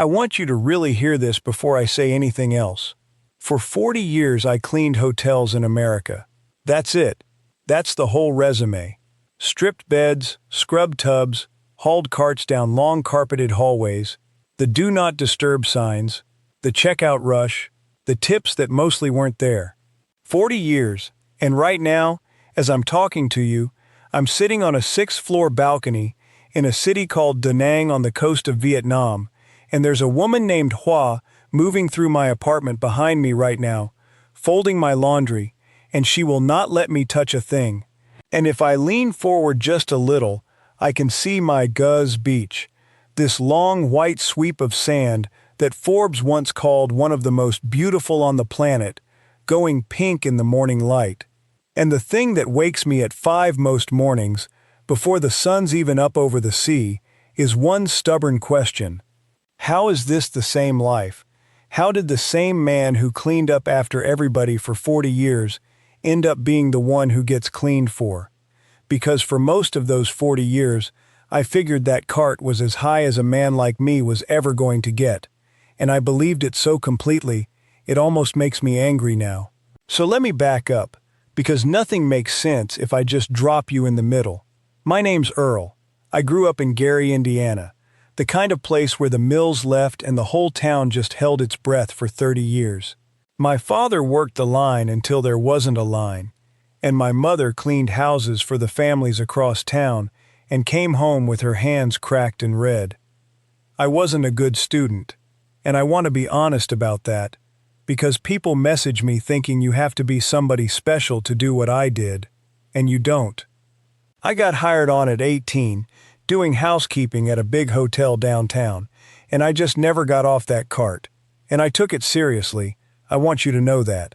I want you to really hear this before I say anything else. For 40 years I cleaned hotels in America. That's it. That's the whole resume. Stripped beds, scrubbed tubs, hauled carts down long carpeted hallways, the do not disturb signs, the checkout rush, the tips that mostly weren't there. 40 years, and right now, as I'm talking to you, I'm sitting on a 6th-floor balcony in a city called Da Nang on the coast of Vietnam, and there's a woman named Hoa moving through my apartment behind me right now, folding my laundry, and she will not let me touch a thing. And if I lean forward just a little, I can see my Guz Beach, this long white sweep of sand that Forbes once called one of the most beautiful on the planet, going pink in the morning light. And the thing that wakes me at 5 most mornings, before the sun's even up over the sea, is one stubborn question. How is this the same life? How did the same man who cleaned up after everybody for 40 years end up being the one who gets cleaned for? Because for most of those 40 years, I figured that cart was as high as a man like me was ever going to get, and I believed it so completely, it almost makes me angry now. So let me back up, because nothing makes sense if I just drop you in the middle. My name's Earl. I grew up in Gary, Indiana, the kind of place where the mills left and the whole town just held its breath for 30 years. My father worked the line until there wasn't a line, and my mother cleaned houses for the families across town and came home with her hands cracked and red. I wasn't a good student, and I want to be honest about that, because people message me thinking you have to be somebody special to do what I did, and you don't. I got hired on at 18, doing housekeeping at a big hotel downtown, and I just never got off that cart, and I took it seriously. I want you to know that.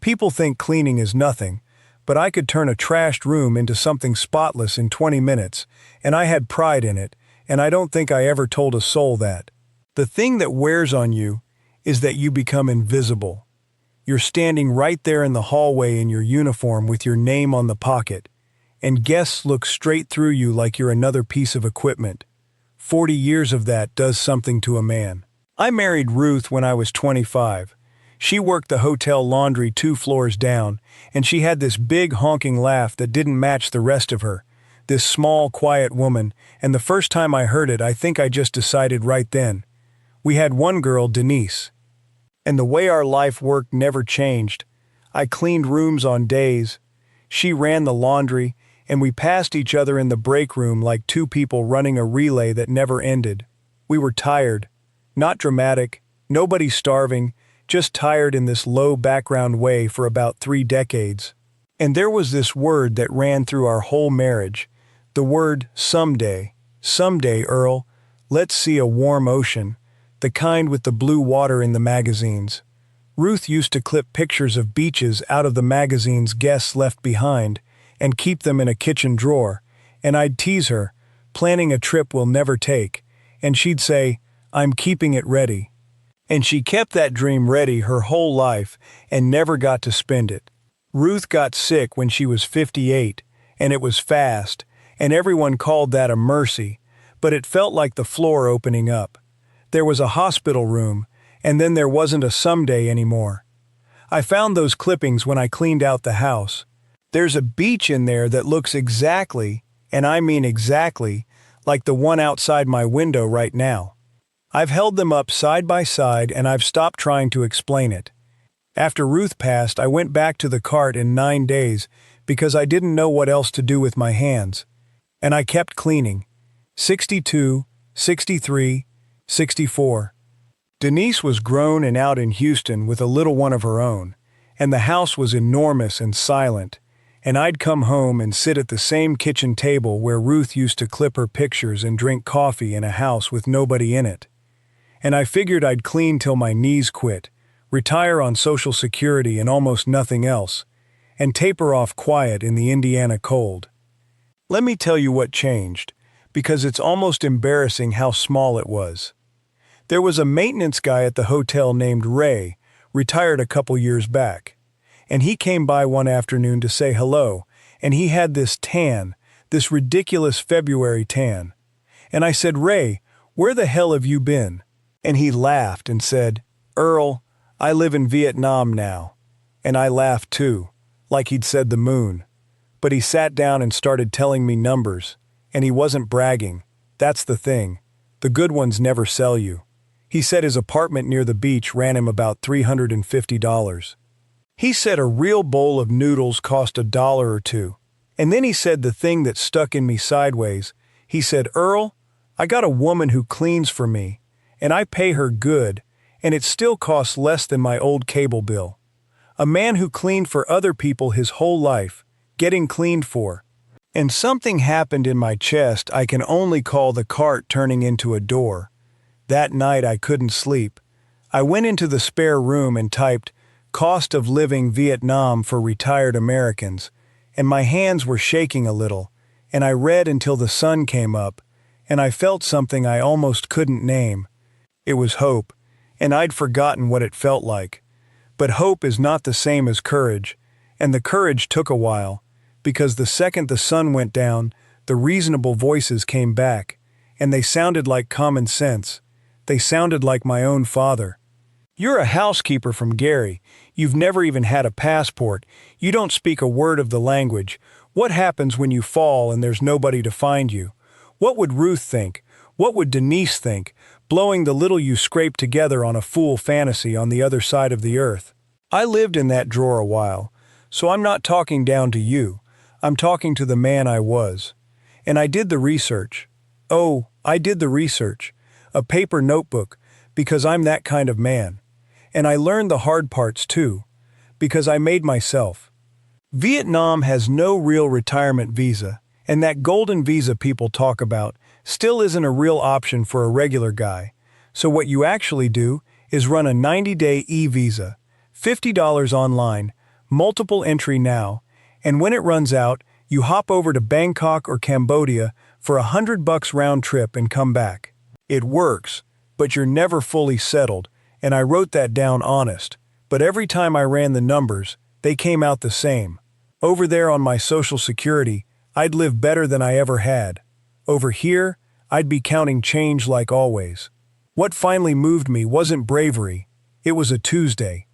People think cleaning is nothing, but I could turn a trashed room into something spotless in 20 minutes, and I had pride in it, and I don't think I ever told a soul that. The thing that wears on you is that you become invisible. You're standing right there in the hallway in your uniform with your name on the pocket, and guests look straight through you like you're another piece of equipment. 40 years of that does something to a man. I married Ruth when I was 25. She worked the hotel laundry 2 floors down, and she had this big honking laugh that didn't match the rest of her, this small, quiet woman, and the first time I heard it, I think I just decided right then. We had one girl, Denise. And the way our life worked never changed. I cleaned rooms on days. She ran the laundry, and we passed each other in the break room like 2 people running a relay that never ended. We were tired. Not dramatic, nobody starving, just tired in this low background way for about 3 decades. And there was this word that ran through our whole marriage, the word someday. Someday, Earl, let's see a warm ocean, the kind with the blue water in the magazines. Ruth used to clip pictures of beaches out of the magazines guests left behind and keep them in a kitchen drawer, and I'd tease her, planning a trip we'll never take, and she'd say, "I'm keeping it ready." And she kept that dream ready her whole life and never got to spend it. Ruth got sick when she was 58, and it was fast, and everyone called that a mercy, but it felt like the floor opening up. There was a hospital room, and then there wasn't a someday anymore. I found those clippings when I cleaned out the house. There's a beach in there that looks exactly, and I mean exactly, like the one outside my window right now. I've held them up side by side and I've stopped trying to explain it. After Ruth passed, I went back to the cart in 9 days because I didn't know what else to do with my hands. And I kept cleaning. 62, 63, 64. Denise was grown and out in Houston with a little one of her own, and the house was enormous and silent, and I'd come home and sit at the same kitchen table where Ruth used to clip her pictures and drink coffee in a house with nobody in it. And I figured I'd clean till my knees quit, retire on Social Security and almost nothing else, and taper off quiet in the Indiana cold. Let me tell you what changed, because it's almost embarrassing how small it was. There was a maintenance guy at the hotel named Ray, retired a couple years back, and he came by one afternoon to say hello, and he had this tan, this ridiculous February tan. And I said, "Ray, where the hell have you been?" And he laughed and said, "Earl, I live in Vietnam now." And I laughed too, like he'd said the moon. But he sat down and started telling me numbers, and he wasn't bragging. That's the thing. The good ones never sell you. He said his apartment near the beach ran him about $350. He said a real bowl of noodles cost $1 or $2. And then he said the thing that stuck in me sideways. He said, "Earl, I got a woman who cleans for me, and I pay her good, and it still costs less than my old cable bill. A man who cleaned for other people his whole life, getting cleaned for." And something happened in my chest I can only call the cart turning into a door. That night I couldn't sleep. I went into the spare room and typed, "Cost of living Vietnam for retired Americans," and my hands were shaking a little, and I read until the sun came up, and I felt something I almost couldn't name. It was hope, and I'd forgotten what it felt like. But hope is not the same as courage, and the courage took a while, because the second the sun went down, the reasonable voices came back, and they sounded like common sense. They sounded like my own father. "You're a housekeeper from Gary. You've never even had a passport. You don't speak a word of the language. What happens when you fall and there's nobody to find you? What would Ruth think? What would Denise think, blowing the little you scraped together on a fool fantasy on the other side of the earth?" I lived in that drawer a while, so I'm not talking down to you. I'm talking to the man I was. And I did the research. Oh, I did the research. A paper notebook, because I'm that kind of man. And I learned the hard parts too, because I made myself. Vietnam has no real retirement visa, and that golden visa people talk about still isn't a real option for a regular guy. So what you actually do is run a 90-day e-visa, $50 online, multiple entry now, and when it runs out, you hop over to Bangkok or Cambodia for $100 round trip and come back. It works, but you're never fully settled, and I wrote that down honest. But every time I ran the numbers, they came out the same. Over there on my Social Security, I'd live better than I ever had. Over here, I'd be counting change like always. What finally moved me wasn't bravery, it was a Tuesday.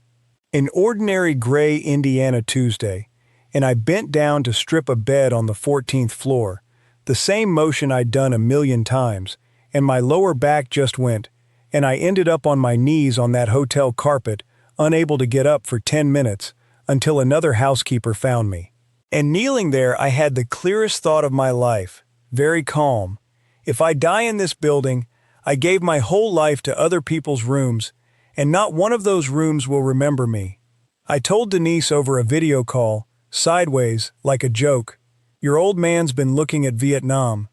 An ordinary gray Indiana Tuesday, and I bent down to strip a bed on the 14th floor, the same motion I'd done a million times, and my lower back just went, and I ended up on my knees on that hotel carpet, unable to get up for 10 minutes, until another housekeeper found me. And kneeling there, I had the clearest thought of my life, very calm. If I die in this building, I gave my whole life to other people's rooms, and not one of those rooms will remember me. I told Denise over a video call, sideways, like a joke, "Your old man's been looking at Vietnam."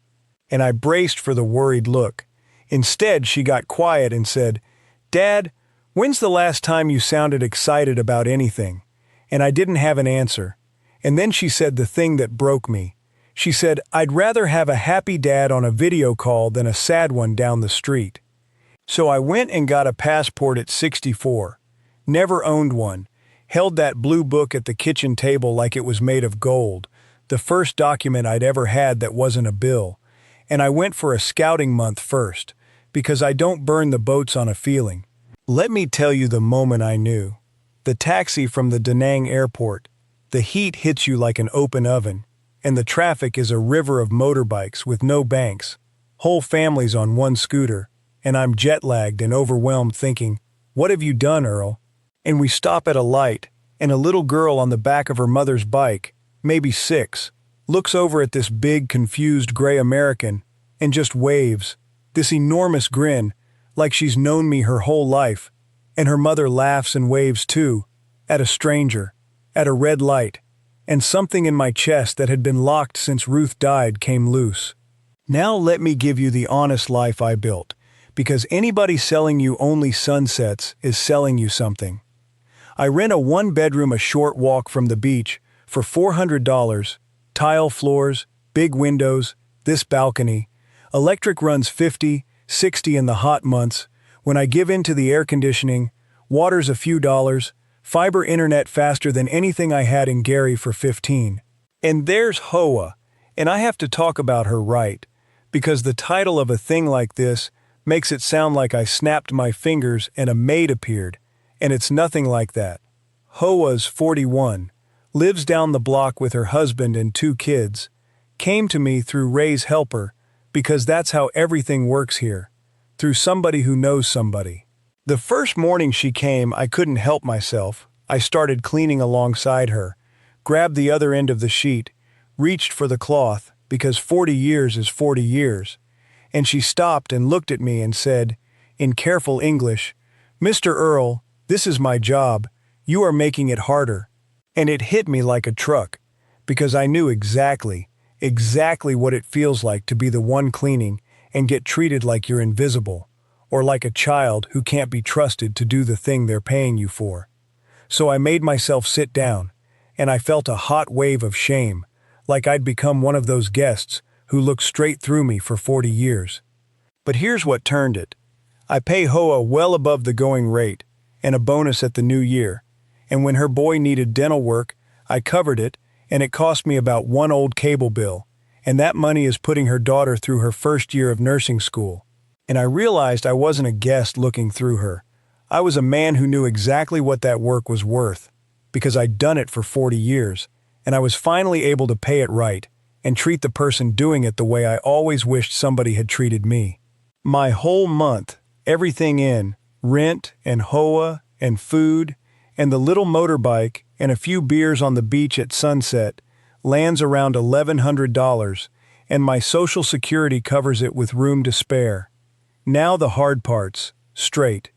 And I braced for the worried look. Instead, she got quiet and said, "Dad, when's the last time you sounded excited about anything?" And I didn't have an answer. And then she said the thing that broke me. She said, "I'd rather have a happy dad on a video call than a sad one down the street." So I went and got a passport at 64. Never owned one. Held that blue book at the kitchen table like it was made of gold, the first document I'd ever had that wasn't a bill. And I went for a scouting month first, because I don't burn the boats on a feeling. Let me tell you the moment I knew. The taxi from the Da Nang airport. The heat hits you like an open oven, and the traffic is a river of motorbikes with no banks. Whole families on one scooter, and I'm jet-lagged and overwhelmed thinking, "What have you done, Earl?" And we stop at a light, and a little girl on the back of her mother's bike, maybe 6, looks over at this big, confused gray American and just waves, this enormous grin, like she's known me her whole life, and her mother laughs and waves too, at a stranger, at a red light, and something in my chest that had been locked since Ruth died came loose. Now let me give you the honest life I built, because anybody selling you only sunsets is selling you something. I rent a 1-bedroom a short walk from the beach for $400, tile floors, big windows, this balcony. Electric runs 50, 60 in the hot months. When I give in to the air conditioning, water's a few dollars, fiber internet faster than anything I had in Gary for 15. And there's Hoa, and I have to talk about her right, because the title of a thing like this, makes it sound like I snapped my fingers and a maid appeared, and it's nothing like that. Hoa's 41, lives down the block with her husband and 2 kids, came to me through Ray's helper, because that's how everything works here, through somebody who knows somebody. The first morning she came, I couldn't help myself. I started cleaning alongside her, grabbed the other end of the sheet, reached for the cloth, because 40 years is 40 years, and she stopped and looked at me and said, in careful English, "Mr. Earl, this is my job. You are making it harder." And it hit me like a truck, because I knew exactly what it feels like to be the one cleaning and get treated like you're invisible, or like a child who can't be trusted to do the thing they're paying you for. So I made myself sit down, and I felt a hot wave of shame, like I'd become one of those guests who looked straight through me for 40 years. But here's what turned it. I pay Hoa well above the going rate, and a bonus at the new year, and when her boy needed dental work, I covered it, and it cost me about one old cable bill, and that money is putting her daughter through her first year of nursing school. And I realized I wasn't a guest looking through her. I was a man who knew exactly what that work was worth, because I'd done it for 40 years, and I was finally able to pay it right and treat the person doing it the way I always wished somebody had treated me. My whole month, everything in, rent and Hoa and food and the little motorbike and a few beers on the beach at sunset, lands around $1,100, and my Social Security covers it with room to spare. Now the hard parts, straight.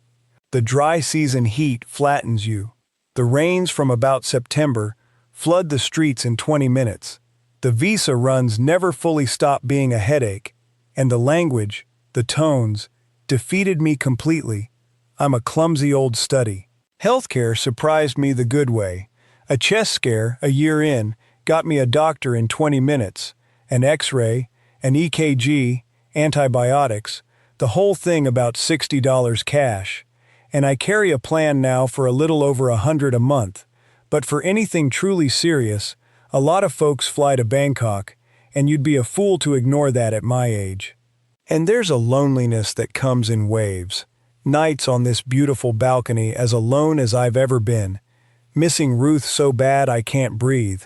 The dry season heat flattens you. The rains from about September flood the streets in 20 minutes. The visa runs never fully stop being a headache, and the language, the tones, defeated me completely. I'm a clumsy old study. Healthcare surprised me the good way. A chest scare, a year in, got me a doctor in 20 minutes, an X-ray, an EKG, antibiotics, the whole thing about $60 cash. And I carry a plan now for a little over $100 a month. But for anything truly serious, a lot of folks fly to Bangkok, and you'd be a fool to ignore that at my age. And there's a loneliness that comes in waves. Nights on this beautiful balcony as alone as I've ever been, missing Ruth so bad I can't breathe.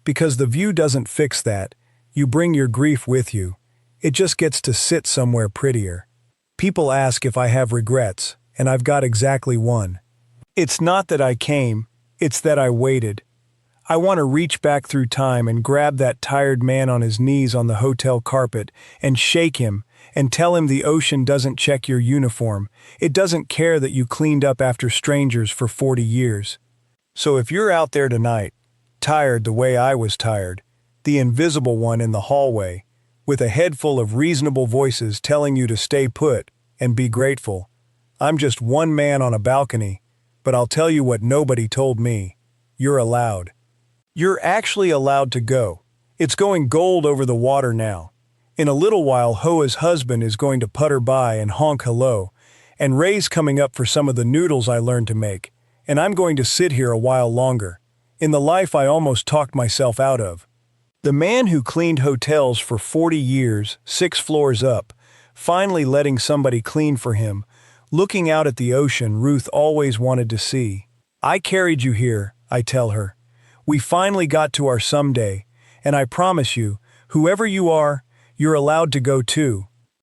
Because the view doesn't fix that, you bring your grief with you. It just gets to sit somewhere prettier. People ask if I have regrets, and I've got exactly one. It's not that I came, it's that I waited. I want to reach back through time and grab that tired man on his knees on the hotel carpet and shake him and tell him the ocean doesn't check your uniform. It doesn't care that you cleaned up after strangers for 40 years. So if you're out there tonight, tired the way I was tired, the invisible one in the hallway, with a head full of reasonable voices telling you to stay put and be grateful, I'm just one man on a balcony, but I'll tell you what nobody told me. You're allowed. You're actually allowed to go. It's going gold over the water now. In a little while, Hoa's husband is going to putter by and honk hello, and Ray's coming up for some of the noodles I learned to make, and I'm going to sit here a while longer, in the life I almost talked myself out of. The man who cleaned hotels for 40 years, 6 floors up, finally letting somebody clean for him, looking out at the ocean Ruth always wanted to see. I carried you here, I tell her. We finally got to our someday, and I promise you, whoever you are, you're allowed to go too.